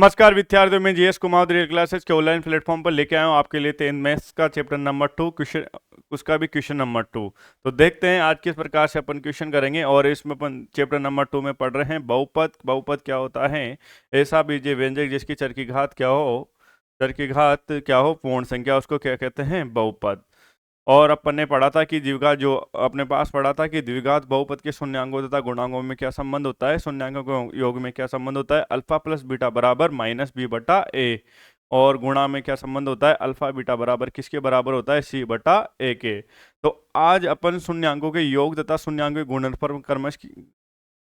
नमस्कार विद्यार्थियों, मैं जीएस कुमार रियल क्लासेस के ऑनलाइन प्लेटफॉर्म पर लेके आया हूँ आपके लिए 10 मैथ्स का चैप्टर नंबर 2 क्वेश्चन, उसका भी क्वेश्चन नंबर 2। तो देखते हैं आज किस प्रकार से अपन क्वेश्चन करेंगे। और इसमें अपन चैप्टर नंबर 2 में पढ़ रहे हैं बहुपद। बहुपद क्या होता है? ऐसा बीजीय व्यंजक जिसकी चर की घात क्या हो, चर की घात क्या हो पूर्ण संख्या, उसको क्या कहते हैं? बहुपद। और अपन ने पढ़ा था कि द्विघात, जो अपने पास पढ़ा था कि द्विघात बहुपद के शून्यांकों तथा गुणांकों में क्या संबंध होता है, शून्यांकों के योग में क्या संबंध होता है, अल्फा प्लस बीटा बराबर माइनस बी बटा ए। और गुणा में क्या संबंध होता है, अल्फा बीटा बराबर किसके बराबर होता है, सी बटा ए के। तो आज अपन शून्यांकों के योग तथा शून्यांकों के गुणनफल क्रमश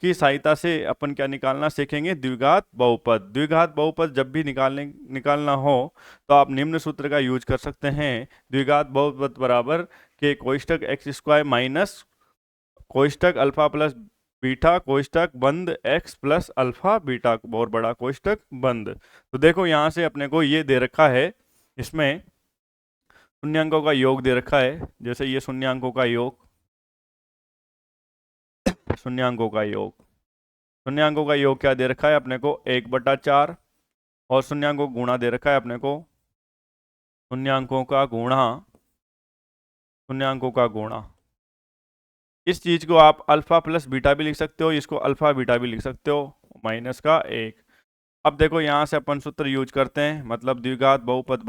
की सहायता से अपन क्या निकालना सीखेंगे, द्विघात बहुपद। द्विघात बहुपद जब भी निकालना हो तो आप निम्न सूत्र का यूज कर सकते हैं। द्विघात बहुपद बराबर के कोष्टक एक्स स्क्वायर माइनस कोष्टक अल्फा प्लस बीटा कोष्टक बंद एक्स प्लस अल्फा बीटा बहुत बड़ा कोष्टक बंद। तो देखो यहाँ से अपने को ये दे रखा है, इसमें शून्यांकों का योग दे रखा है। जैसे ये शून्यांकों का योग, शून्यांकों का योग, शून्यांकों का योग क्या दे रखा है अपने को, 1/4। और शून्यांकों का गुणा दे रखा है अपने को, शून्यांकों का गुणा, शून्यांकों का गुणा। इस चीज को आप अल्फा प्लस बीटा भी लिख सकते हो, इसको अल्फा बीटा भी लिख सकते हो, माइनस का 1। अब देखो यहाँ से अपन सूत्र यूज करते हैं, मतलब द्विघात बहुपद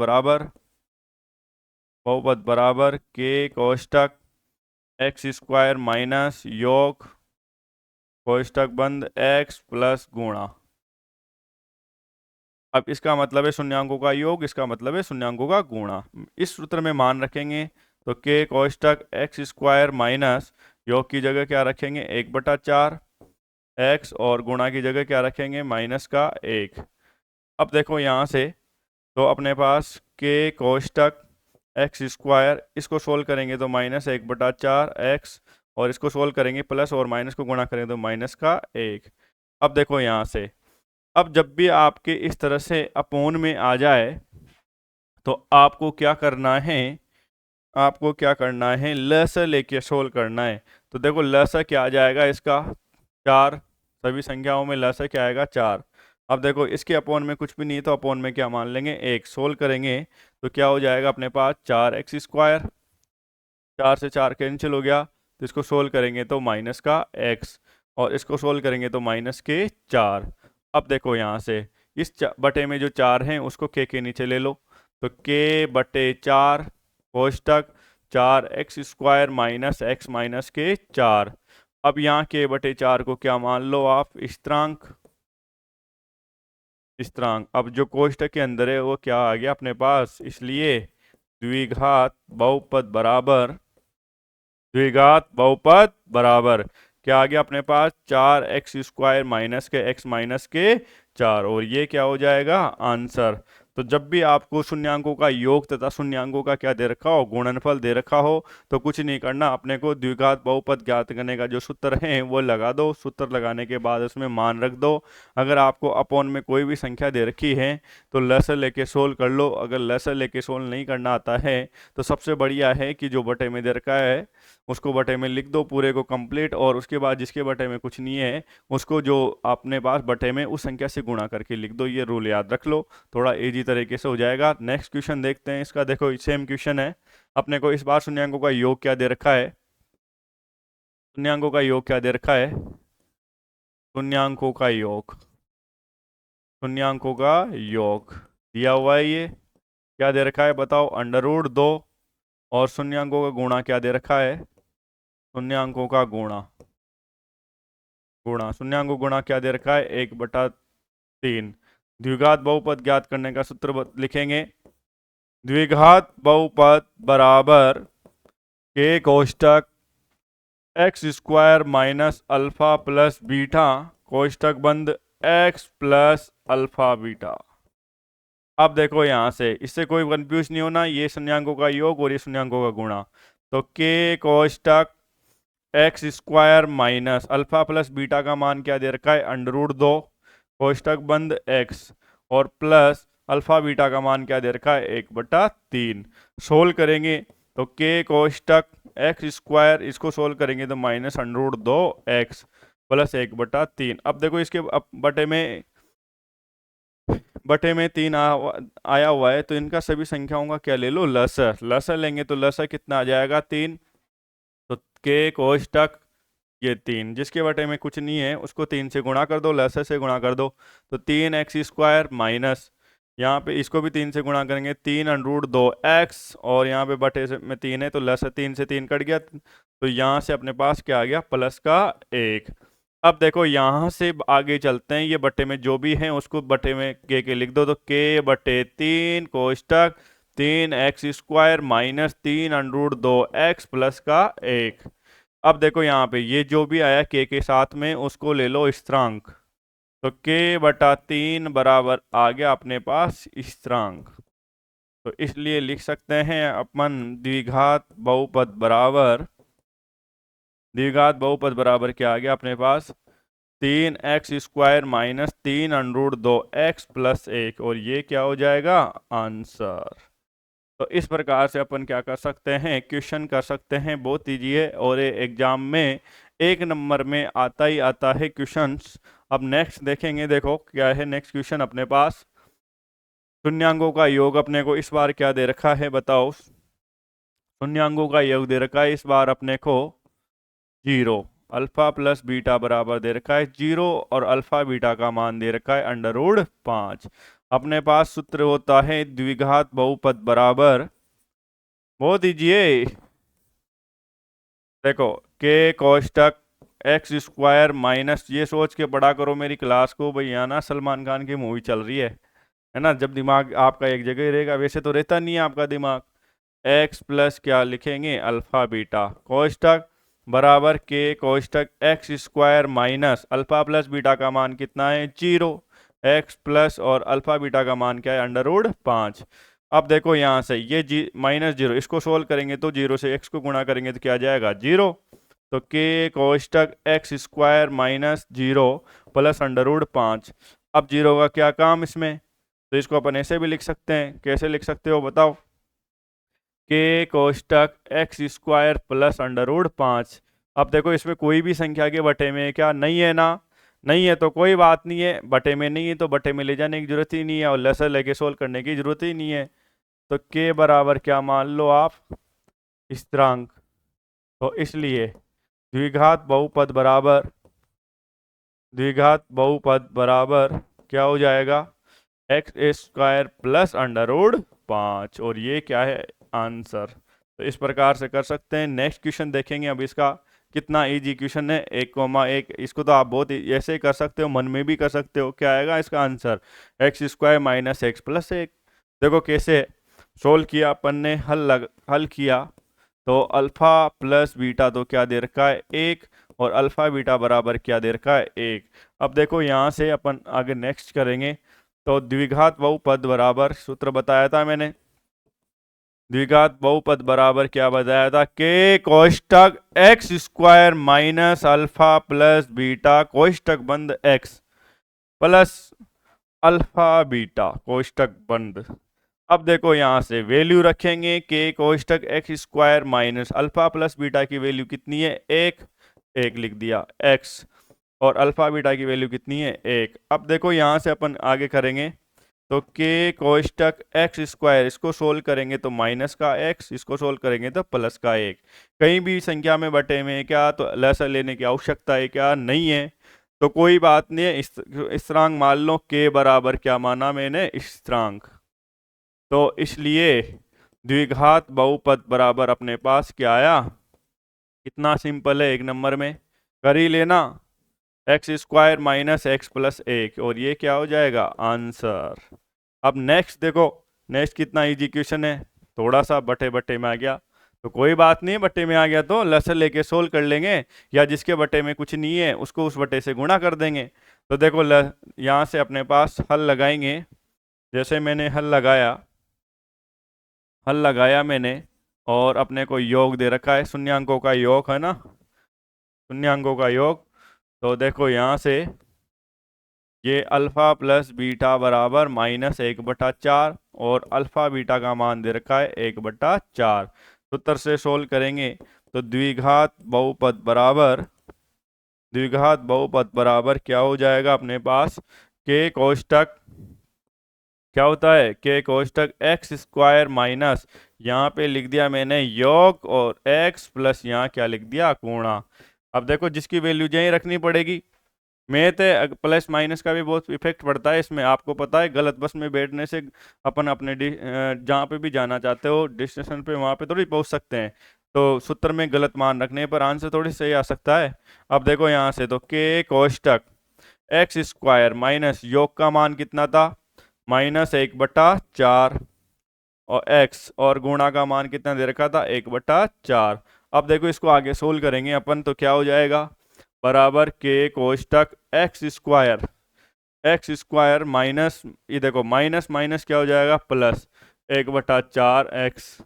बराबर के कोष्टक एक्स स्क्वायर माइनस योग कोष्टक बंद एक्स प्लस गुणा। अब इसका मतलब है शून्यांकों का योग, इसका मतलब है शून्यांकों का गुणा। इस सूत्र में मान रखेंगे तो के कोष्टक एक्स स्क्वायर माइनस योग की जगह क्या रखेंगे, 1/4 एक्स, और गुणा की जगह क्या रखेंगे, माइनस का 1। अब देखो यहाँ से, तो अपने पास के कोष्टक एक्स स्क्वायर, इसको सोल्व करेंगे तो माइनस 1/4 एक्स, और इसको सोल्व करेंगे प्लस और माइनस को गुणा करेंगे तो माइनस का 1। अब देखो यहाँ से, अब जब भी आपके इस तरह से अपोन में आ जाए तो आपको क्या करना है, आपको क्या करना है, लसा लेके सोल्व करना है। तो देखो लसा क्या आ जाएगा इसका, 4। सभी संख्याओं में लसा क्या आएगा, 4। अब देखो इसके अपोन में कुछ भी नहीं, तो अपोन में क्या मान लेंगे, 1। सोल्व करेंगे तो क्या हो जाएगा अपने पास, 4x²। 4 से 4 कैंसिल हो गया, तो इसको सोल्व करेंगे तो माइनस का x, और इसको सोल्व करेंगे तो माइनस के 4। अब देखो यहाँ से इस बटे में जो 4 हैं उसको के नीचे ले लो, तो k/4 कोष्टक 4x² minus x minus के 4। अब यहाँ k/4 को क्या मान लो आप, स्थिरांक। स्थिरांक अब जो कोष्टक के अंदर है वो क्या आ गया अपने पास, इसलिए द्विघात बहुपद बराबर, द्विघात बहुपद बराबर क्या आ गया अपने पास, 4x² माइनस के x माइनस के 4। और ये क्या हो जाएगा, आंसर। तो जब भी आपको शून्यांकों का योग तथा शून्यांकों का क्या दे रखा हो, गुणनफल दे रखा हो, तो कुछ नहीं करना, अपने को द्विघात बहुपद ज्ञात करने का जो सूत्र है वो लगा दो। सूत्र लगाने के बाद उसमें मान रख दो। अगर आपको अपोन में कोई भी संख्या दे रखी है तो लसर लेके सोल्व कर लो। अगर लसर लेके सोल्व नहीं करना आता है तो सबसे बढ़िया है कि जो बटे में दे रखा है उसको बटे में लिख दो पूरे को कंप्लीट, और उसके बाद जिसके बटे में कुछ नहीं है उसको जो अपने पास बटे में उस संख्या से गुणा करके लिख दो। ये रूल याद रख लो, थोड़ा इजी तरीके से हो जाएगा। नेक्स्ट क्वेश्चन देखते हैं इसका। देखो सेम क्वेश्चन है अपने को, इस बार शून्यांकों का योग क्या दे रखा है, शून्यांकों का योग क्या दे रखा है, शून्यांकों का योग, शून्यांकों का योग दिया हुआ है। ये क्या दे रखा है बताओ, √2। और शून्यांकों का गुणा क्या दे रखा है, शून्यांकों का गुणा, शून्यांकों गुणा क्या दे रखा है, 1/3। द्विघात बहुपद ज्ञात करने का सूत्र लिखेंगे, द्विघात बहुपद बराबर के कोष्टक x² minus alpha plus beta कोष्टक बंद x प्लस अल्फा बीटा। अब देखो यहाँ से, इससे कोई कंफ्यूज नहीं होना, ये शून्यांकों का योग और ये शून्यांकों का गुणा। तो के कोष्टक x² minus alpha plus beta का मान क्या दे रखा है, √2 कोष्टक बंद x, और प्लस अल्फा बीटा का मान क्या दे रखा है, 1/3। सोल्व करेंगे तो के कोष्टक x², इसको सोल्व करेंगे तो माइनस √2x प्लस 1/3। अब देखो इसके बटे में बटे में 3 आया हुआ है, तो इनका सभी संख्याओं का क्या ले लो, लसर। लसर लेंगे तो लसर कितना आ जाएगा, 3। तो के कोष्टक ये 3, जिसके बटे में कुछ नहीं है उसको 3 से गुणा कर दो, लसर से गुणा कर दो, तो 3x² माइनस, यहाँ पे इसको भी 3 से गुणा करेंगे, 3√2x, और यहाँ पे बटे में 3 है तो लसर 3 से 3 कट गया, तो यहाँ से अपने पास क्या आ गया, प्लस का 1। अब देखो यहाँ से आगे चलते हैं, ये बटे में जो भी है उसको बटे में के लिख दो, तो के बटे 3 कोष्टक 3x² माइनस 3√2x प्लस का 1। अब देखो यहाँ पे ये जो भी आया के साथ में उसको ले लो स्थिरांक, तो k/3 बराबर आ गया अपने पास स्थिरांक। तो इसलिए लिख सकते हैं अपन द्विघात बहुपद बराबर क्या आ गया अपने पास, 3x² माइनस 3√2x प्लस 1, और ये क्या हो जाएगा, आंसर। तो इस प्रकार से अपन क्या कर सकते हैं, क्वेश्चन कर सकते हैं, बहुत ईजी है, और ये एग्जाम में 1 नंबर में आता ही आता है क्वेश्चंस। अब नेक्स्ट देखेंगे, देखो क्या है नेक्स्ट क्वेश्चन अपने पास, शून्यांकों का योग अपने को इस बार क्या दे रखा है, बताओ। शून्यांकों का योग दे रखा है इस बार अपने को 0, अल्फा प्लस बीटा बराबर दे रखा है 0, और अल्फा बीटा का मान दे रखा है √5। अपने पास सूत्र होता है द्विघात बहुपद बराबर, बहुत ईजी है, देखो के कोष्टक x² माइनस, ये सोच के पढ़ा करो मेरी क्लास को, भाई यहाँ ना सलमान खान की मूवी चल रही है ना, जब दिमाग आपका एक जगह ही रहेगा, वैसे तो रहता नहीं है आपका दिमाग। x प्लस क्या लिखेंगे, अल्फा बीटा कोष्टक बराबर के कोष्टक x² minus alpha plus beta का मान कितना है, 0, x प्लस और अल्फा बीटा का मान क्या है, √5। अब देखो यहाँ से ये -0, इसको सोल्व करेंगे तो 0 से x को गुणा करेंगे तो क्या आ जाएगा, 0। तो के कोष्टक x² माइनस 0 प्लस √5। अब 0 का क्या काम इसमें, तो इसको अपन ऐसे भी लिख सकते हैं, कैसे लिख सकते हो बताओ, के कोष्टक x² प्लस √5। अब देखो इसमें कोई भी संख्या के बटे में क्या नहीं है ना, नहीं है तो कोई बात नहीं है, बटे में नहीं है तो बटे में ले जाने की जरूरत ही नहीं है, और लसर लेके सोल्व करने की जरूरत ही नहीं है। तो के बराबर क्या मान लो आप, स्थिरांक। तो इसलिए द्विघात बहुपद बराबर क्या हो जाएगा, x² प्लस √5, और ये क्या है, आंसर। तो इस प्रकार से कर सकते हैं। नेक्स्ट क्वेश्चन देखेंगे, अब इसका कितना इजी क्वेश्चन है, 1,1, इसको तो आप बहुत ऐसे ही कर सकते हो, मन में भी कर सकते हो। क्या आएगा इसका answer, x² minus x plus 1। देखो कैसे सोल्व किया अपन ने, हल किया, तो अल्फा प्लस बीटा तो क्या दे रखा है, 1, और अल्फा बीटा बराबर क्या दे रखा है, 1। अब देखो यहाँ से अपन आगे नेक्स्ट करेंगे, तो द्विघात बहुपद बराबर, सूत्र बताया था मैंने, द्विघात बहुपद बराबर क्या बताया था, के कोष्टक x² minus alpha plus beta कोष्टक बंद x प्लस अल्फा बीटा कोष्टक बंद। अब देखो यहाँ से वैल्यू रखेंगे, के कोष्टक x² minus alpha plus beta की वैल्यू कितनी है, 1 लिख दिया, x, और अल्फा बीटा की वैल्यू कितनी है, 1। अब देखो यहाँ से अपन आगे करेंगे, तो के कोष्टक x², इसको सोल्व करेंगे तो माइनस का x, इसको सोल्व करेंगे तो प्लस का 1। कहीं भी संख्या में बटे में क्या, तो लसर लेने की आवश्यकता है क्या, नहीं है, तो कोई बात नहीं है, स्थिरांक मान लो, के बराबर क्या माना मैंने, स्थिरांक। तो इसलिए द्विघात बहुपद बराबर अपने पास क्या आया, कितना सिंपल है, 1 नंबर में कर ही लेना, x² माइनस x प्लस 1, और ये क्या हो जाएगा, आंसर। अब नेक्स्ट देखो, नेक्स्ट कितना इजी क्वेश्चन है, थोड़ा सा बटे में आ गया, तो कोई बात नहीं, बटे में आ गया तो लसर लेके सोल्व कर लेंगे, या जिसके बटे में कुछ नहीं है उसको उस बटे से गुणा कर देंगे। तो देखो यहाँ से अपने पास हल लगाएंगे, जैसे मैंने हल लगाया मैंने, और अपने को योग दे रखा है, शून्यांकों का योग है ना, शून्यांकों का योग। तो देखो यहाँ से ये अल्फा प्लस बीटा बराबर -1/4, और अल्फा बीटा का मान दे रखा है 1/4। सूत्र से सोल्व करेंगे तो द्विघात बहुपद बराबर क्या हो जाएगा अपने पास, के कोष्टक क्या होता है के कोष्टक एक्स स्क्वायर माइनस, यहाँ पे लिख दिया मैंने योग और एक्स प्लस यहाँ क्या लिख दिया गुणा। अब देखो जिसकी वैल्यू यहीं रखनी पड़ेगी। मैथ है, प्लस माइनस का भी बहुत इफेक्ट पड़ता है इसमें, आपको पता है। गलत बस में बैठने से अपन अपने जहाँ पे भी जाना चाहते हो डेस्टिनेशन पे वहाँ पे थोड़ी पहुँच सकते हैं। तो सूत्र में गलत मान रखने पर आंसर थोड़ी सही आ सकता है। अब देखो यहाँ से तो के कोष्टक एक्स स्क्वायर माइनस योग का मान कितना था, -1/4 और एक्स और गुणा का मान कितना दे रखा था 1/4। अब देखो इसको आगे सोल्व करेंगे अपन तो क्या हो जाएगा, बराबर के कोष्टक एक्स स्क्वायर माइनस, ये देखो माइनस माइनस क्या हो जाएगा प्लस 1/4 एक्स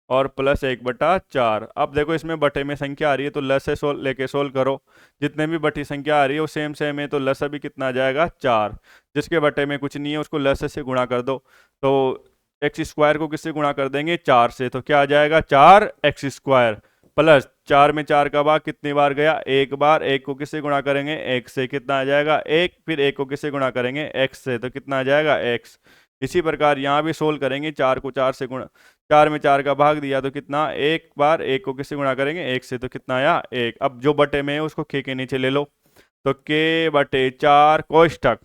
और प्लस 1/4। अब देखो इसमें बटे में संख्या आ रही है तो लस से सोल लेके सोल्व करो। जितने भी बटी संख्या आ रही है वो सेम सेम है तो लस भी कितना आ जाएगा 4। जिसके बटे में कुछ नहीं है उसको लस से गुणा कर दो। तो एक्स स्क्वायर को किससे गुणा कर देंगे 4 से, तो क्या आ जाएगा 4x स्क्वायर प्लस 4 में 4 का भाग कितनी बार गया एक बार, एक को किससे गुणा करेंगे x से, कितना आ जाएगा 1, फिर एक को किससे गुणा करेंगे x से तो कितना आ जाएगा x। इसी प्रकार यहाँ भी सोल्व करेंगे, 4 को 4 से गुणा, 4 में 4 का भाग दिया तो कितना एक बार, एक को किससे गुणा करेंगे 1 से तो कितना आया 1। अब जो बटे में है उसको के नीचे ले लो तो k/4 कोष्टक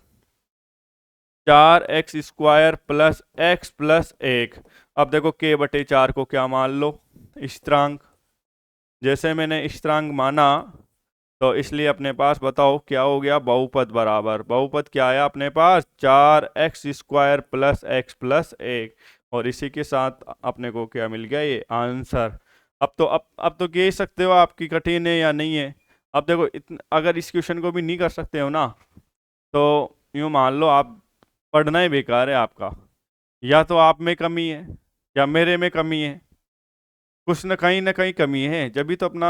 4x square plus x plus 1। अब देखो k/4 को क्या मान लो स्थिरांक, जैसे मैंने स्थिरांक माना तो इसलिए अपने पास बताओ क्या हो गया बहुपद बराबर, बहुपद क्या आया अपने पास 4x square plus x plus 1 और इसी के साथ अपने को क्या मिल गया ये आंसर। अब तो कह सकते हो आपकी कठिन है या नहीं है। अब देखो अगर इस क्वेश्चन को भी नहीं कर सकते हो ना तो यूँ मान लो आप पढ़ना ही बेकार है आपका, या तो आप में कमी है या मेरे में कमी है, कुछ न कहीं कमी है जब भी तो अपना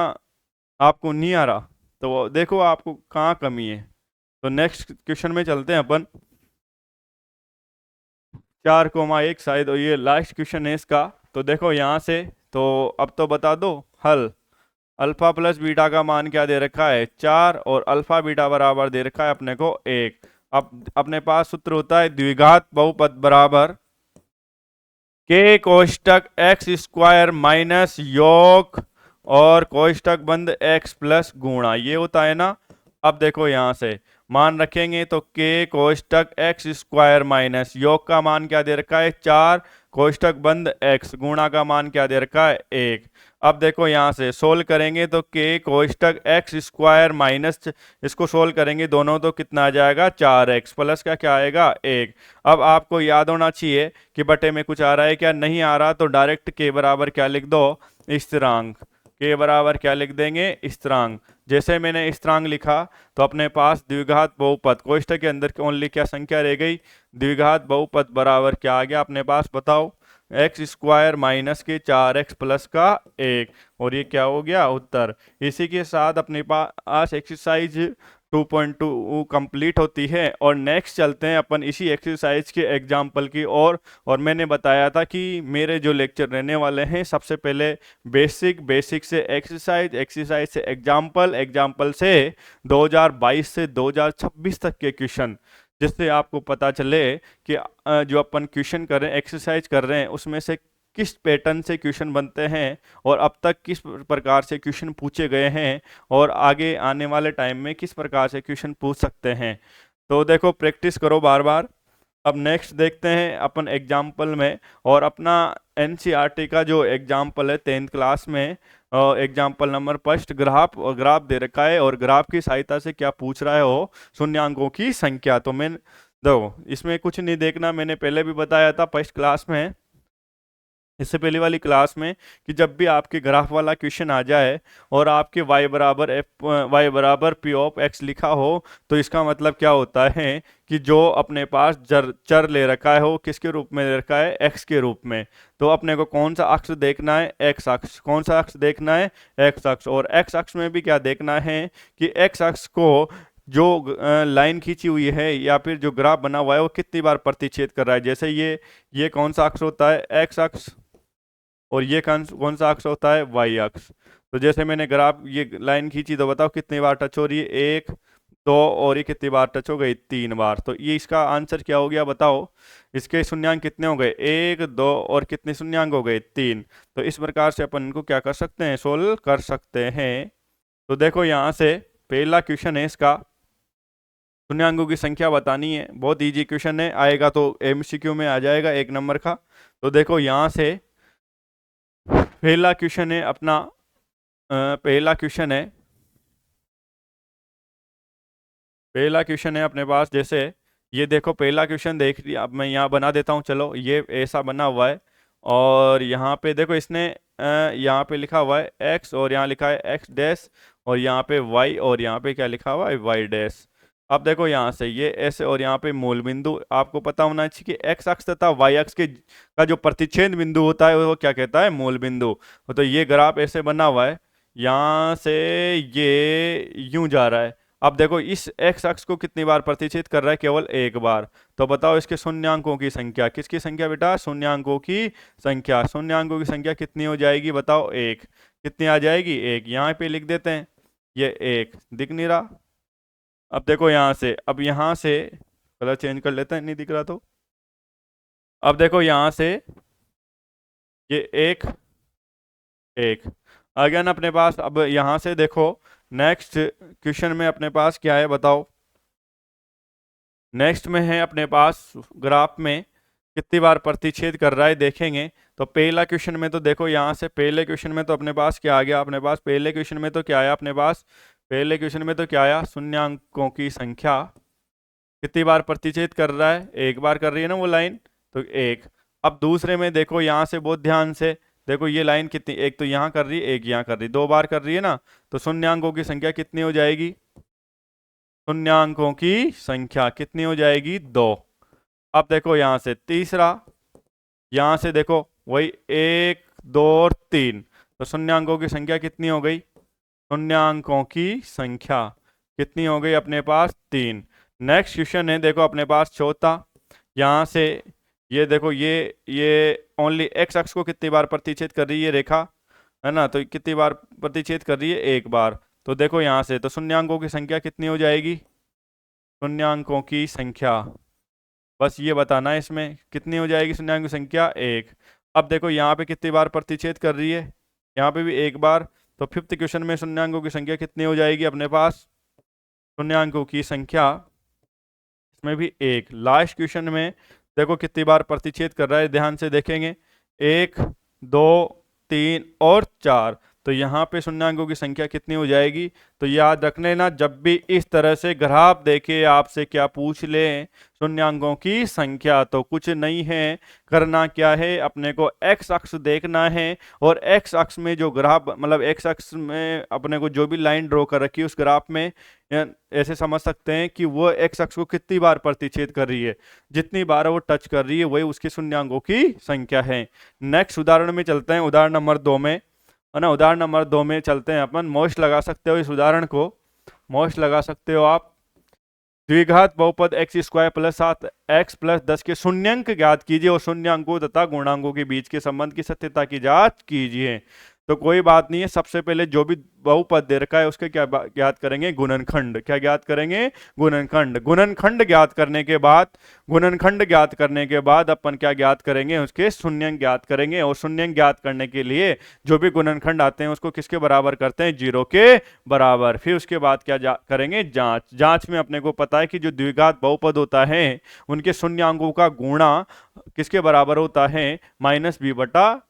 आपको नहीं आ रहा। तो देखो आपको कहाँ कमी है। तो नेक्स्ट क्वेश्चन में चलते हैं अपन 4,1 शायद ये लास्ट क्वेश्चन है इसका। तो देखो यहाँ से तो अब तो बता दो हल। अल्फा प्लस बीटा का मान क्या दे रखा है 4 और अल्फा बीटा बराबर दे रखा है अपने को 1। अब अपने पास सूत्र होता है द्विघात बहुपद बराबर के कोष्टक एक्स स्क्वायर माइनस योग और कोष्टक बंद x प्लस गुणा, ये होता है ना। अब देखो यहाँ से मान रखेंगे तो के कोष्टक एक्स स्क्वायर माइनस योग का मान क्या दे रखा है 4, कोष्टक बंद x गुणा का मान क्या दे रखा है 1। अब देखो यहाँ से सोल्व करेंगे तो के कोष्टक एक्स स्क्वायर माइनस, इसको सोल्व करेंगे दोनों तो कितना आ जाएगा 4x प्लस का क्या आएगा 1। अब आपको याद होना चाहिए कि बटे में कुछ आ रहा है क्या, नहीं आ रहा तो डायरेक्ट के बराबर क्या लिख दो स्थिरांक, के बराबर क्या लिख देंगे स्थिरांक। जैसे मैंने स्थिरांक लिखा तो अपने पास द्विघात बहुपद कोष्टक के अंदर ओनली क्या संख्या रह गई द्विघात बहुपद बराबर क्या आ गया अपने पास बताओ एक्स स्क्वायर माइनस के 4x प्लस का 1 और ये क्या हो गया उत्तर। इसी के साथ अपने पास एक्सरसाइज 2.2 कंप्लीट होती है और नेक्स्ट चलते हैं अपन इसी एक्सरसाइज के एग्जाम्पल की और मैंने बताया था कि मेरे जो लेक्चर रहने वाले हैं सबसे पहले बेसिक से एक्सरसाइज, एक्सरसाइज से एग्जाम्पल, एग्जाम्पल से 2022 से 2026 तक के क्वेश्चन, जिससे आपको पता चले कि जो अपन क्वेश्चन कर रहे हैं एक्सरसाइज कर रहे हैं उसमें से किस पैटर्न से क्वेश्चन बनते हैं और अब तक किस प्रकार से क्वेश्चन पूछे गए हैं और आगे आने वाले टाइम में किस प्रकार से क्वेश्चन पूछ सकते हैं। तो देखो प्रैक्टिस करो बार बार। अब नेक्स्ट देखते हैं अपन एग्जाम्पल में, और अपना एनसीईआरटी का जो एग्जाम्पल है 10th क्लास में एग्जाम्पल नंबर फर्स्ट ग्राफ, और ग्राफ दे रखा है और ग्राफ की सहायता से क्या पूछ रहा है वो शून्यांकों की संख्या। तो मैं देखो इसमें कुछ नहीं देखना, मैंने पहले भी बताया था फर्स्ट क्लास में, इससे पहले वाली क्लास में, कि जब भी आपके ग्राफ वाला क्वेश्चन आ जाए और आपके y बराबर p ऑफ x लिखा हो तो इसका मतलब क्या होता है कि जो अपने पास चर ले रखा है हो किसके रूप में ले रखा है x के रूप में। तो अपने को कौन सा अक्ष देखना है x अक्ष, कौन सा अक्ष देखना है x अक्ष, और x अक्ष में भी क्या देखना है कि x अक्ष को जो लाइन खींची हुई है या फिर जो ग्राफ बना हुआ है वो कितनी बार प्रतिच्छेद कर रहा है। जैसे ये कौन सा अक्ष होता है x अक्ष और ये कौन सा अक्ष होता है y अक्ष। तो जैसे मैंने ग्राफ ये लाइन खींची तो बताओ कितनी बार टच हो रही है 1 2 और ये कितनी बार टच हो गई, 3 बार। तो ये इसका आंसर क्या हो गया बताओ। इसके शून्यांक कितने हो गए, 1 2 और कितने शून्यांक हो गए, 3। तो इस प्रकार से अपन इनको क्या कर सकते हैं, सोल्व कर सकते हैं। तो देखो यहाँ से पहला क्वेश्चन है, इसका शून्यांकों की संख्या बतानी है। बहुत इजी क्वेश्चन है, आएगा तो एमसीक्यू में आ जाएगा 1 नंबर का। तो देखो यहाँ से पहला क्वेश्चन है अपना, पहला क्वेश्चन है अपने पास। जैसे ये देखो पहला क्वेश्चन देख लिया, अब मैं यहाँ बना देता हूँ। चलो ये ऐसा बना हुआ है और यहाँ पे देखो इसने यहाँ पे लिखा हुआ है x और यहाँ लिखा है x डैश और यहाँ पे y और यहाँ पे क्या लिखा हुआ है, y डैश। अब देखो यहाँ से ये ऐसे और यहाँ पे मूल बिंदु आपको पता होना चाहिए कि x अक्ष तथा y अक्ष के का जो प्रतिच्छेद बिंदु होता है वो क्या कहता है, मूल बिंदु। तो ये ग्राफ ऐसे बना हुआ है, यहाँ से ये यूं जा रहा है। अब देखो इस x अक्ष को कितनी बार प्रतिच्छेद कर रहा है, केवल 1 बार। तो बताओ इसके शून्यांकों की संख्या, किसकी संख्या बेटा, शून्यांकों की संख्या। शून्यांकों की संख्या कितनी हो जाएगी बताओ, 1। कितनी आ जाएगी, 1। यहाँ पे लिख देते हैं, ये 1 दिख नहीं रहा। अब देखो यहाँ से, अब यहाँ से कलर चेंज कर लेते हैं, नहीं दिख रहा तो। अब देखो यहाँ से ये 1 1 आ गया ना अपने पास। अब यहाँ से देखो नेक्स्ट क्वेश्चन में अपने पास क्या है बताओ। नेक्स्ट में है अपने पास ग्राफ में कितनी बार प्रतिच्छेद कर रहा है देखेंगे। तो पहला क्वेश्चन में तो देखो यहाँ से पहले क्वेश्चन में तो अपने पास क्या आ गया, अपने पास पहले क्वेश्चन में तो क्या आया, अपने पास पहले क्वेश्चन में तो क्या आया, शून्यांकों की संख्या कितनी बार प्रतिच्छेद कर रहा है, 1 बार कर रही है ना वो लाइन, तो 1। अब दूसरे में देखो यहाँ से बहुत ध्यान से देखो ये लाइन कितनी, एक तो यहाँ कर रही है, एक यहाँ कर रही है, 2 बार कर रही है ना। तो शून्यांकों की संख्या कितनी हो जाएगी, शून्यांकों की संख्या कितनी हो जाएगी, 2। अब देखो यहाँ से तीसरा, यहाँ से देखो वही 1 2 और 3। तो शून्यांकों की संख्या कितनी हो गई, शून्यांकों की संख्या कितनी हो गई अपने पास, 3। नेक्स्ट क्वेश्चन है देखो अपने पास चौथा। यहाँ से ये देखो ये ओनली एक्स अक्ष को कितनी बार प्रतिच्छेद कर रही है रेखा, है ना। तो कितनी बार प्रतिच्छेद कर रही है, 1 बार। तो देखो यहाँ से तो शून्यांकों की संख्या कितनी हो जाएगी, शून्यांकों की संख्या बस ये बताना है इसमें कितनी हो जाएगी, शून्यांकों की संख्या 1। अब देखो यहाँ पे कितनी बार प्रतिच्छेद कर रही है, यहाँ पे भी 1 बार। तो फिफ्थ क्वेश्चन में शून्यांकों की संख्या कितनी हो जाएगी अपने पास, शून्यांकों की संख्या इसमें भी 1। लास्ट क्वेश्चन में देखो कितनी बार प्रतिच्छेद कर रहा है, ध्यान से देखेंगे, 1 2 3 और 4। तो यहाँ पे शून्यांकों की संख्या कितनी हो जाएगी। तो याद रखने ना, जब भी इस तरह से ग्राफ देखे आपसे क्या पूछ ले शून्यांकों की संख्या, तो कुछ नहीं है, करना क्या है, अपने को एक्स अक्ष देखना है और एक्स अक्ष में जो ग्राफ मतलब एक्स अक्ष में अपने को जो भी लाइन ड्रॉ कर रखी है उस ग्राफ में ऐसे समझ सकते हैं कि वो एक्स अक्ष को कितनी बार प्रतिच्छेद कर रही है, जितनी बार वो टच कर रही है वही उसके शून्यांकों की संख्या है। नेक्स्ट उदाहरण में चलते हैं, उदाहरण नंबर 2 में, है ना। उदाहरण नंबर 2 में चलते हैं अपन। मोस्ट लगा सकते हो इस उदाहरण को, मोस्ट लगा सकते हो आप। द्विघात बहुपद x square plus 7x plus 10 के शून्यांक ज्ञात कीजिए और शून्यांकों तथा गुणांकों के बीच के संबंध की सत्यता की जांच कीजिए। तो कोई बात नहीं है, सबसे पहले जो भी बहुपद दे रखा है उसके क्या ज्ञात करेंगे, गुणनखंड। क्या ज्ञात करेंगे, गुणनखंड। गुणनखंड ज्ञात करने के बाद, गुणनखंड ज्ञात करने के बाद अपन क्या ज्ञात करेंगे, उसके शून्यांक ज्ञात करेंगे। और शून्यांक ज्ञात करने के लिए जो भी गुणनखंड आते हैं उसको किसके बराबर करते हैं, 0 के बराबर। फिर उसके बाद क्या करेंगे, जांच। जांच में अपने को पता है कि जो द्विघात बहुपद होता है उनके शून्यांकों का गुणा किसके बराबर होता है, -b बटा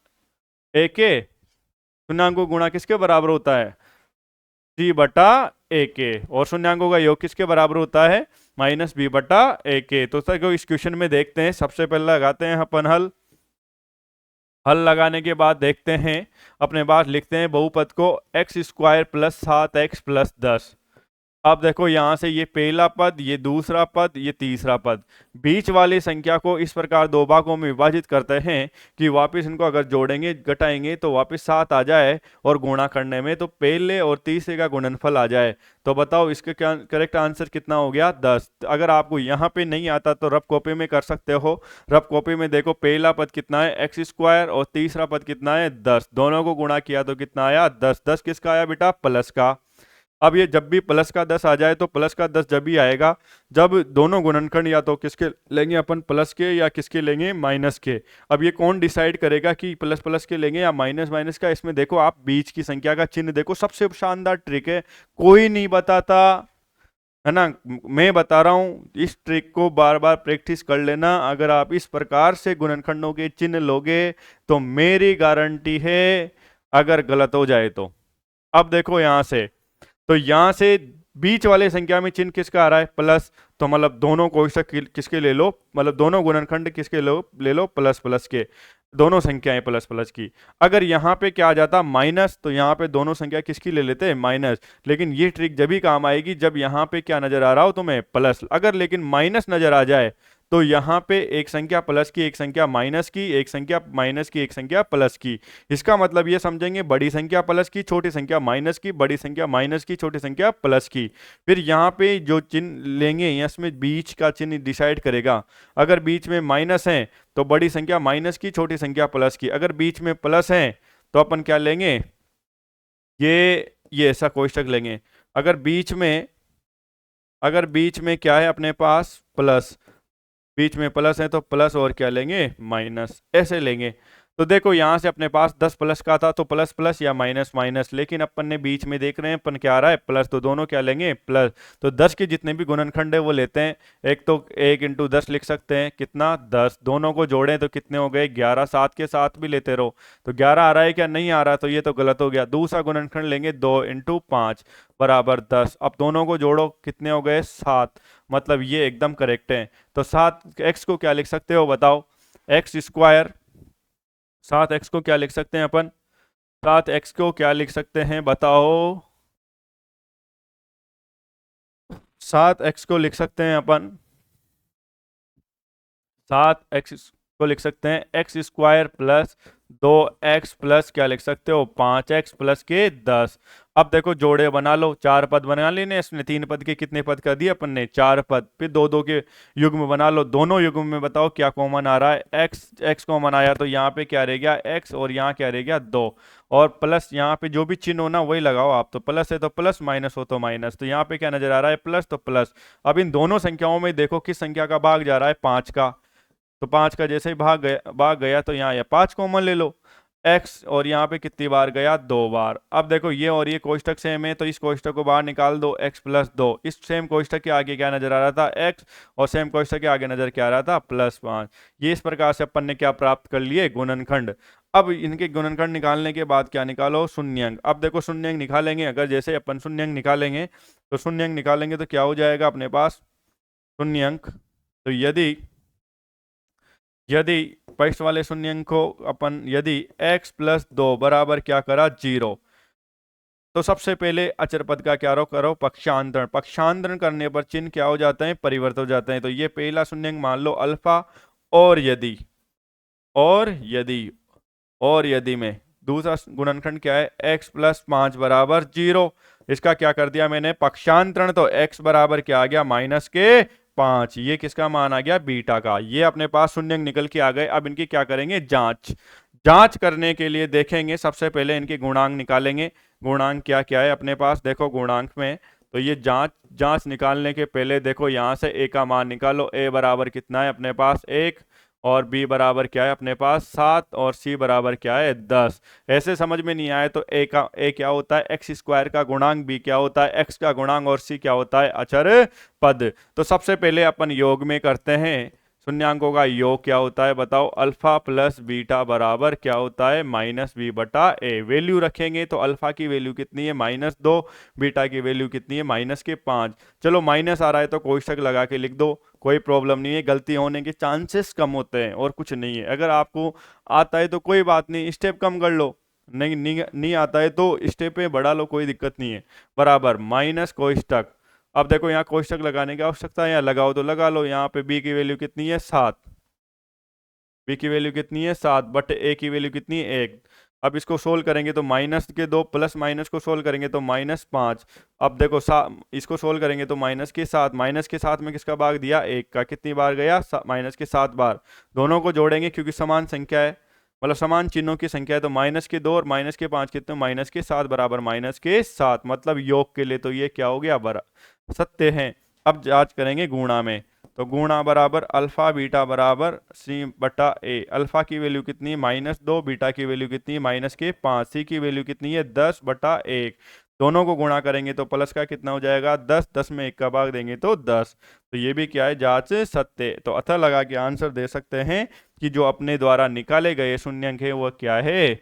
a के। शून्यांकों गुणा किसके बराबर होता है, c बटा a के। और शून्यांकों का योग किसके बराबर होता है, -b बटा a के। तो सर इस क्वेश्चन में देखते हैं, सबसे पहले लगाते हैं अपन हल। हल लगाने के बाद देखते हैं अपने पास, लिखते हैं बहुपद को x square plus 7x plus 10। अब देखो यहाँ से ये पहला पद, ये दूसरा पद, ये तीसरा पद, बीच वाली संख्या को इस प्रकार 2 भागों में विभाजित करते हैं कि वापस इनको अगर जोड़ेंगे घटाएंगे तो वापस 7 आ जाए और गुणा करने में तो पहले और तीसरे का गुणनफल आ जाए। तो बताओ इसका क्या करेक्ट आंसर कितना हो गया, 10। अगर आपको यहाँ पे नहीं आता तो रफ कॉपी में कर सकते हो। रफ कॉपी में देखो पहला पद कितना है, एक्स स्क्वायर, और तीसरा पद कितना है, 10। दोनों को गुणा किया तो कितना आया, 10। 10 किसका आया बेटा, प्लस का। अब ये जब भी प्लस का 10 आ जाए तो प्लस का 10 जब भी आएगा जब दोनों गुणनखंड या तो किसके लेंगे अपन, प्लस के या किसके लेंगे, माइनस के। अब ये कौन डिसाइड करेगा कि प्लस प्लस के लेंगे या माइनस माइनस का? इसमें देखो आप बीच की संख्या का चिन्ह देखो, सबसे शानदार ट्रिक है, कोई नहीं बताता है ना, मैं बता रहा हूं। इस ट्रिक को बार बार प्रैक्टिस कर लेना। अगर आप इस प्रकार से गुणनखंडों के चिन्ह लोगे तो मेरी गारंटी है अगर गलत हो जाए तो। अब देखो यहां से, तो यहां से बीच वाले संख्या में चिन्ह किसका आ रहा है, प्लस, तो मतलब दोनों कोष्ठक किसके ले लो, मतलब दोनों गुणनखंड किसके ले लो, प्लस प्लस के, दोनों संख्याएं प्लस प्लस की। अगर यहाँ पे क्या आ जाता माइनस, तो यहाँ पे दोनों संख्या किसकी ले लेते हैं, माइनस। लेकिन ये ट्रिक जब भी काम आएगी जब यहाँ पे क्या नजर आ रहा हो तुम्हें, प्लस। अगर लेकिन माइनस नजर आ जाए तो यहाँ पे एक संख्या प्लस की, एक संख्या माइनस की, एक संख्या माइनस की, एक संख्या प्लस की। इसका मतलब ये समझेंगे बड़ी संख्या प्लस की, छोटी संख्या माइनस की, बड़ी संख्या माइनस की, छोटी संख्या प्लस की। फिर यहाँ पे जो चिन्ह लेंगे इसमें बीच का चिन्ह डिसाइड करेगा। अगर बीच में माइनस है तो बड़ी संख्या माइनस की, छोटी संख्या प्लस की। अगर बीच में प्लस है तो अपन क्या लेंगे, ये ऐसा कोष्ठक लेंगे। अगर बीच में क्या है अपने पास, प्लस, बीच में प्लस है तो प्लस और क्या लेंगे, माइनस, ऐसे लेंगे। तो देखो यहां से अपने पास 10 प्लस का था तो प्लस प्लस या माइनस माइनस, लेकिन अपन ने बीच में देख रहे हैं अपन क्या आ रहा है, प्लस, तो दोनों क्या लेंगे, प्लस। तो 10 के जितने भी गुणनखंड है वो लेते हैं। एक तो 1 × 10 लिख सकते हैं, कितना, 10। दोनों को जोड़ें तो कितने हो गए, 11। साथ के साथ भी लेते रहो तो 11 आ रहा है क्या, नहीं आ रहा, तो ये तो गलत हो गया। दूसरा गुणनखंड लेंगे, 2 × 5 बराबर 10। अब दोनों को जोड़ो, कितने हो गए, 7। मतलब ये एकदम करेक्ट है। तो 7x को क्या लिख सकते हो बताओ, एक्स स्क्वायर, 7x को क्या लिख सकते हैं अपन, 7x को क्या लिख सकते हैं बताओ, 7x को लिख सकते हैं अपन, 7x को लिख सकते हैं x square plus 2x plus क्या लिख सकते हो, 5x प्लस के 10। अब देखो जोड़े बना लो, 4 पद बना लेने इसने, 3 पद के कितने पद कर दिए अपन ने, 4 पद। फिर 2 2 के युग्म बना लो, दोनों युग्म में बताओ क्या कॉमन आ रहा है, x कॉमन आया तो यहाँ पे क्या रह गया, x, और यहाँ क्या रह गया, 2। और प्लस यहाँ पे जो भी चिन्ह हो ना वही लगाओ आप, तो प्लस है तो प्लस, माइनस हो तो माइनस। तो यहाँ पे क्या नजर आ रहा है, प्लस, तो प्लस। अब इन दोनों संख्याओं में देखो किस संख्या का भाग जा रहा है, 5 का। तो 5 का जैसे ही भाग गया तो यहाँ 5 कॉमन ले लो, x, और यहाँ पे कितनी बार गया, 2 बार। अब देखो ये और ये कोष्ठक सेम है तो इस कोष्ठक को बाहर निकाल दो, x + 2। इस सेम कोष्ठक के आगे क्या नजर आ रहा था, x, और सेम कोष्ठक के आगे नजर क्या आ रहा था, +5। ये इस प्रकार से अपन ने क्या प्राप्त कर लिए, गुणनखंड। अब इनके गुणनखंड निकालने के बाद क्या निकालो, शून्यंक। अब देखो शून्यंक निकालेंगे, अगर जैसे अपन शून्यंक निकालेंगे तो क्या हो जाएगा अपने पास शून्यंक। तो यदि फर्स्ट वाले शून्यंक को अपन, यदि x + 2 बराबर क्या करा, 0, तो सबसे पहले अचर पद का क्या करो, पक्षांतरण। पक्षांतरण करने पर चिन्ह क्या हो जाते हैं, परिवर्तित हो जाते हैं। तो ये पहला शून्यंक मान लो अल्फा, और यदि और यदि और यदि में दूसरा गुणनखंड क्या है, x + 5 बराबर 0। इसका क्या कर दिया मैंने, पक्षांतरण। तो x बराबर क्या आ गया, -5। ये किसका मान आ गया, बीटा का। ये अपने पास शून्यंक निकल के आ गए। अब इनकी क्या करेंगे, जांच करने के लिए देखेंगे, सबसे पहले इनके गुणांक निकालेंगे। गुणांक क्या क्या है अपने पास, देखो गुणांक में, तो ये जांच निकालने के पहले देखो यहाँ से a का मान निकालो। a बराबर कितना है अपने पास, 1, और b बराबर क्या है अपने पास, 7, और c बराबर क्या है, 10। ऐसे समझ में नहीं आए तो a क्या होता है, x² का गुणांक, b क्या होता है, x का गुणांक, और c क्या होता है, अचर पद। तो सबसे पहले अपन योग में करते हैं, शून्यांकों का योग क्या होता है बताओ, अल्फा + बीटा बराबर क्या होता है, -b/a। वैल्यू रखेंगे तो अल्फा की वैल्यू कितनी है, -2, बीटा की वैल्यू कितनी है, -5। चलो माइनस आ रहा है तो कोष्ठक लगा के लिख दो, कोई प्रॉब्लम नहीं है, गलती होने के चांसेस कम होते हैं और कुछ नहीं है। अगर आपको आता है तो कोई बात नहीं, स्टेप कम कर लो, नहीं आता है तो स्टेप पे बढ़ा लो, कोई दिक्कत नहीं है। बराबर माइनस कोष्ठक। अब देखो यहाँ कोष्ठक लगाने की आवश्यकता है, यहाँ लगाओ तो लगा लो। यहाँ पे b की वैल्यू कितनी है, 7, b की वैल्यू कितनी है, 7, बट a की वैल्यू कितनी है, 1। अब इसको सोल्व करेंगे तो माइनस के 2 प्लस माइनस को सोल्व करेंगे तो -5। अब देखो इसको सोल्व करेंगे तो -7, -7 में किसका भाग दिया, 1 का। कितनी बार गया, -7 बार। दोनों को जोड़ेंगे क्योंकि समान संख्या है मतलब समान चिन्हों की संख्या है, तो माइनस के 2 और माइनस के 5 कितने, माइनस के 7 बराबर माइनस के 7, मतलब योग के लिए तो ये क्या हो गया, सत्य है। अब जांच करेंगे गुणा में, तो गुणा बराबर अल्फा बीटा बराबर सी बटा ए। अल्फा की वैल्यू कितनी है, -2, बीटा की वैल्यू कितनी है, -5, सी की वैल्यू कितनी है, 10/1। दोनों को गुणा करेंगे तो प्लस का कितना हो जाएगा, 10, 10 में 1 का भाग देंगे तो 10। तो ये भी क्या है, जांच सत्य। तो अतः लगा के आंसर दे सकते हैं कि जो अपने द्वारा निकाले गए शून्यंक है वो क्या है,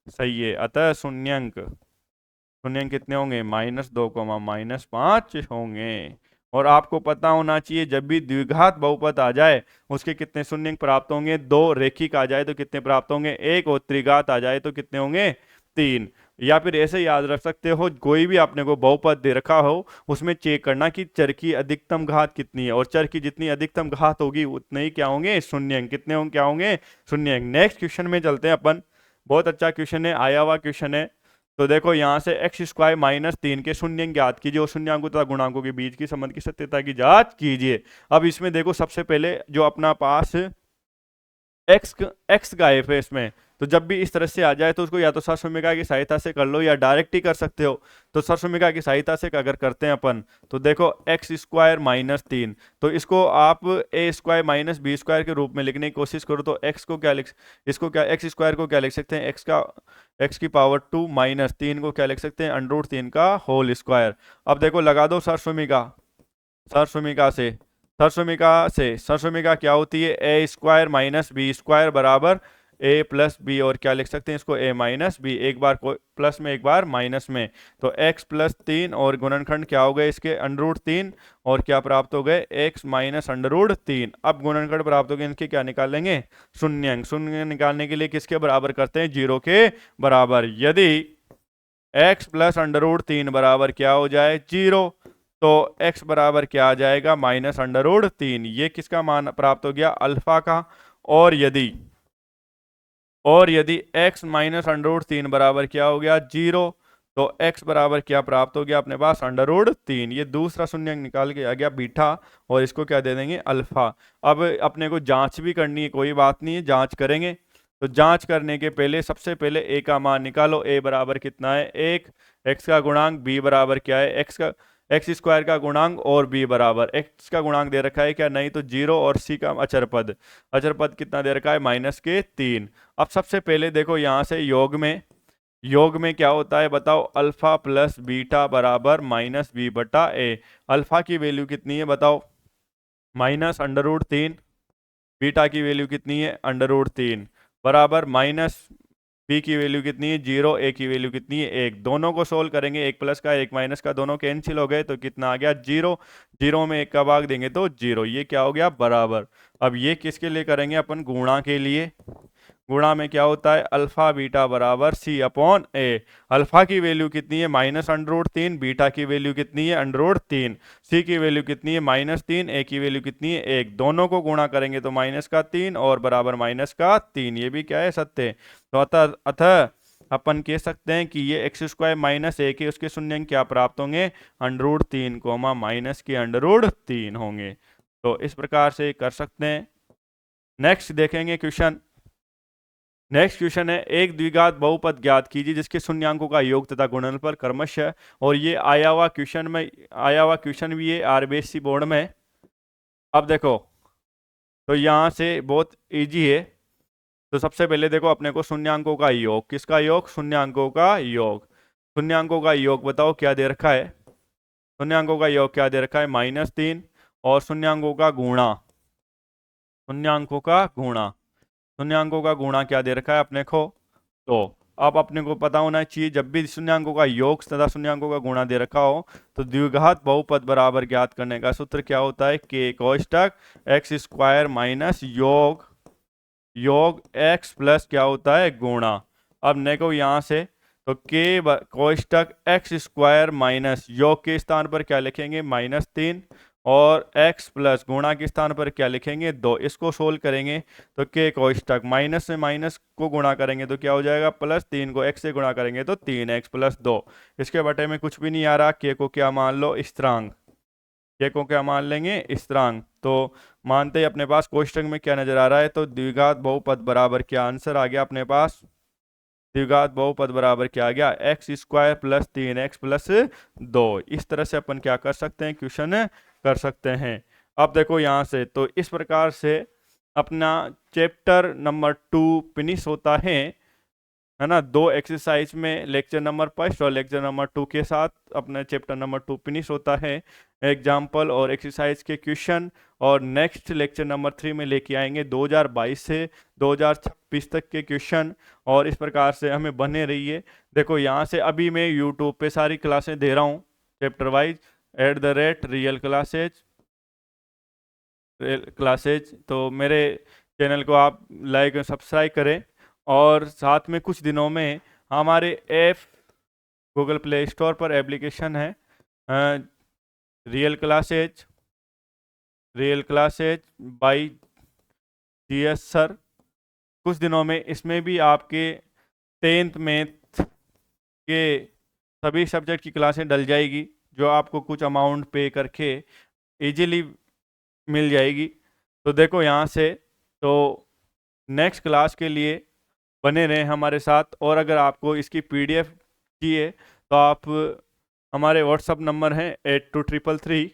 सही है। अतः शून्यंक शून्यंक कितने होंगे, -2, -5 होंगे। और आपको पता होना चाहिए जब भी द्विघात बहुपद आ जाए उसके कितने शून्यंक प्राप्त होंगे, 2। रेखिक आ जाए तो कितने प्राप्त होंगे, 1। और त्रिघात आ जाए तो कितने होंगे, 3। या फिर ऐसे याद रख सकते हो, कोई भी आपने को बहुपद दे रखा हो उसमें चेक करना कि चर की अधिकतम घात कितनी है, और चर की जितनी अधिकतम घात होगी उतने ही क्या होंगे, शून्यंक। कितने होंगे, क्या होंगे, शून्यंक। नेक्स्ट क्वेश्चन में चलते हैं अपन। बहुत अच्छा क्वेश्चन है, आया हुआ क्वेश्चन है। तो देखो यहाँ से x² -3 के शून्यंक ज्ञात कीजिए और शून्यांकों तथा गुणांकों के बीच की संबंध की सत्यता की जांच कीजिए। अब इसमें देखो सबसे पहले जो अपना पास एक्स का एफ है इसमें, तो जब भी इस तरह से आ जाए तो उसको या तो सरसुमिका की सहायता से कर लो या डायरेक्ट ही कर सकते हो। तो सरसुमिका की सहायता से अगर करते हैं अपन, तो देखो x² -3, तो इसको आप a² - b² के रूप में लिखने की कोशिश करो तो x को क्या लिख, इसको क्या x² को क्या लिख सकते हैं, x की पावर 2 -3 को क्या लिख सकते हैं, √3 का होल स्क्वायर। अब देखो लगा दो सरसुमिका से सरसुमिका क्या होती है, a² - b² बराबर a+b, और क्या लिख सकते हैं इसको, a - b, एक बार प्लस में एक बार माइनस में। तो x + 3 और गुणनखंड क्या हो गए इसके, √3, और क्या प्राप्त हो गए, x - √3। अब गुणनखंड प्राप्त हो गए, इनके क्या निकालेंगे, शून्यंक। शून्य निकालने के लिए किसके बराबर करते हैं, 0 के बराबर। यदि x + √3 बराबर क्या हो जाए, 0, तो x बराबर क्या आ जाएगा, -√3। ये किसका मान प्राप्त हो गया, अल्फा का। और यदि x -√3 बराबर क्या हो गया, 0, तो x बराबर क्या प्राप्त हो गया अपने पास, √3। ये दूसरा शून्यंक निकाल के आ गया बीटा, और इसको क्या दे देंगे, अल्फा। अब अपने को जांच भी करनी है, कोई बात नहीं है, जांच करेंगे। तो जांच करने के पहले सबसे पहले a का मान निकालो। a बराबर कितना है, 1। x का गुणांक, b बराबर क्या है, x² का गुणांक, और b बराबर x का गुणांक दे रखा है क्या, नहीं, तो 0। और c का अचर पद कितना दे रखा है, -3। अब सबसे पहले देखो यहाँ से योग में क्या होता है बताओ, अल्फा + बीटा बराबर -b/a। अल्फा की वैल्यू कितनी है बताओ, -√3। बीटा की वैल्यू कितनी है, √3 बराबर बी की वैल्यू कितनी है, 0। ए की वैल्यू कितनी है, 1। दोनों को सोल्व करेंगे, 1 प्लस का 1 माइनस का दोनों कैंसिल हो गए, तो कितना आ गया, 0। 0 में 1 का भाग देंगे तो 0। ये क्या हो गया, बराबर। अब ये किसके लिए करेंगे अपन, गुणा के लिए। गुणा में क्या होता है, अल्फा बीटा बराबर c/a। अल्फा की वैल्यू कितनी है, -√3। बीटा की वैल्यू कितनी है, √3। सी की वैल्यू कितनी है, -3। ए की वैल्यू कितनी है, 1। दोनों को गुणा करेंगे तो -3 और बराबर -3। ये भी क्या है, सत्य। तो अतः अपन कह सकते हैं कि ये x² - a के उसके शून्यंक क्या प्राप्त होंगे, √3, माइनस के √3 होंगे। तो इस प्रकार से कर सकते हैं। नेक्स्ट देखेंगे क्वेश्चन। नेक्स्ट क्वेश्चन है, एक द्विघात बहुपद ज्ञात कीजिए जिसके शून्यांकों का योग तथा गुणनफल क्रमशः। और ये आया हुआ क्वेश्चन भी है आरबीएससी बोर्ड में। अब देखो, तो यहाँ से बहुत इजी है। तो सबसे पहले देखो अपने को शून्यांकों का योग, किसका योग, शून्यांकों का योग। शून्यांकों का योग बताओ क्या दे रखा है, शून्यांकों का योग क्या दे रखा है, -3। और शून्यांकों का गुणा, शून्यांकों का गुणा क्या दे रखा है अपने को। तो अब अपने को पता होना चाहिए, जब भी शून्यांकों का योग तथा शून्यांकों का गुणा दे रखा हो तो द्विघात बहुपद बराबर ज्ञात करने का सूत्र क्या होता है, k कोष्टक x² माइनस योग x प्लस क्या होता है, गुणा। अब देखो यहाँ से, तो k कोष्टक x² माइनस योग के स्थान पर क्या लिखेंगे, -3, और x प्लस गुणा के स्थान पर क्या लिखेंगे, 2। इसको सोल्व करेंगे तो k कोष्टक माइनस से माइनस को गुणा करेंगे तो क्या हो जाएगा, +3 को x से गुणा करेंगे तो 3x + 2। इसके बटे में कुछ भी नहीं आ रहा, k को क्या मान लो, स्थिरांक। के को क्या मान लेंगे, स्थिरांक। तो मानते ही अपने पास कोष्टक में क्या नजर आ रहा है, तो द्विघात बहुपद बराबर क्या आंसर आ गया अपने पास, द्विघात बहुपद बराबर क्या आ गया, x square plus 3x plus 2। इस तरह से अपन क्या कर सकते हैं, क्वेश्चन कर सकते हैं। अब देखो यहाँ से, तो इस प्रकार से अपना चैप्टर नंबर 2 फिनिश होता है ना। 2 एक्सरसाइज में लेक्चर नंबर 1 और लेक्चर नंबर 2 के साथ अपना चैप्टर नंबर 2 फिनिश होता है। एग्जाम्पल और एक्सरसाइज के क्वेश्चन और नेक्स्ट लेक्चर नंबर 3 में लेके आएंगे 2022 से 2026 तक के क्वेश्चन। और इस प्रकार से हमें बने रहिए। देखो यहाँ से अभी मैं यूट्यूब पे सारी क्लासें दे रहा हूँ चैप्टर वाइज, @रियल क्लासेज। तो मेरे चैनल को आप लाइक और सब्सक्राइब करें। और साथ में कुछ दिनों में हमारे ऐप गूगल प्ले स्टोर पर एप्लीकेशन है real classes by GS sir. कुछ दिनों में इसमें भी आपके 10th मैथ के सभी सब्जेक्ट की क्लासें डल जाएगी, जो आपको कुछ अमाउंट पे करके इजीली मिल जाएगी। तो देखो यहाँ से, तो नेक्स्ट क्लास के लिए बने रहें हमारे साथ। और अगर आपको इसकी PDF चाहिए तो आप हमारे व्हाट्सअप नंबर है 8233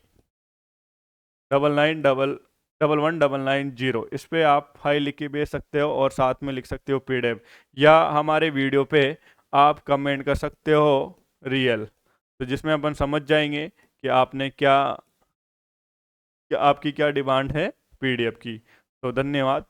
991190, इस पे आप फाइल लिख के भेज सकते हो और साथ में लिख सकते हो PDF, या हमारे वीडियो पे आप कमेंट कर सकते हो रियल, तो जिसमें अपन समझ जाएंगे कि आपने क्या आपकी क्या डिमांड है PDF की। तो धन्यवाद।